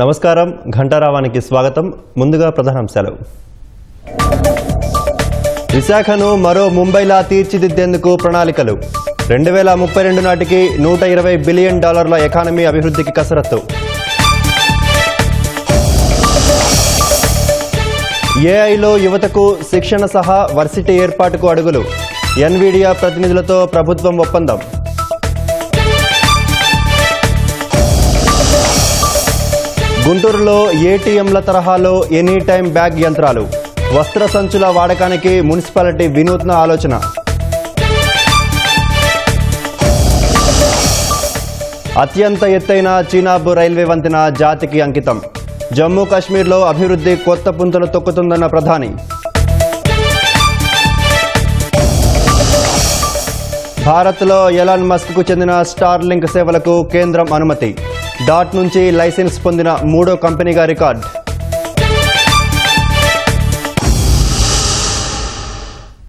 నమస్కారం, ఘంటారావానికి స్వాగతం. ముందుగా ప్రధానాంశాలు. విశాఖను మరో ముంబైలా తీర్చిదిద్దేందుకు ప్రణాళికలు. 2032 నాటికి $120 బిలియన్ ఎకానమీ అభివృద్ధికి కసరత్తు. ఏఐలో యువతకు శిక్షణ సహా వర్సిటీ ఏర్పాటుకు అడుగులు. ఎన్విడియా ప్రతినిధులతో ప్రభుత్వం ఒప్పందం. గుంటూరులో ఏటీఎంల తరహాలో ఎనీ టైం బ్యాగ్ యంత్రాలు. వస్త్ర సంచుల వాడకానికి మున్సిపాలిటీ వినూత్న ఆలోచన. అత్యంత ఎత్తైన చీనాబ్ రైల్వే వంతెన జాతికి అంకితం. జమ్మూ కాశ్మీర్లో అభివృద్ధి కొత్త పుంతలు తొక్కుతుందన్న ప్రధాని. భారత్లో ఎలాన్ మస్క్కు చెందిన స్టార్లింక్ సేవలకు కేంద్రం అనుమతి. డాట్ నుంచి లైసెన్స్ పొందిన 3వ కంపెనీగా రికార్డ్.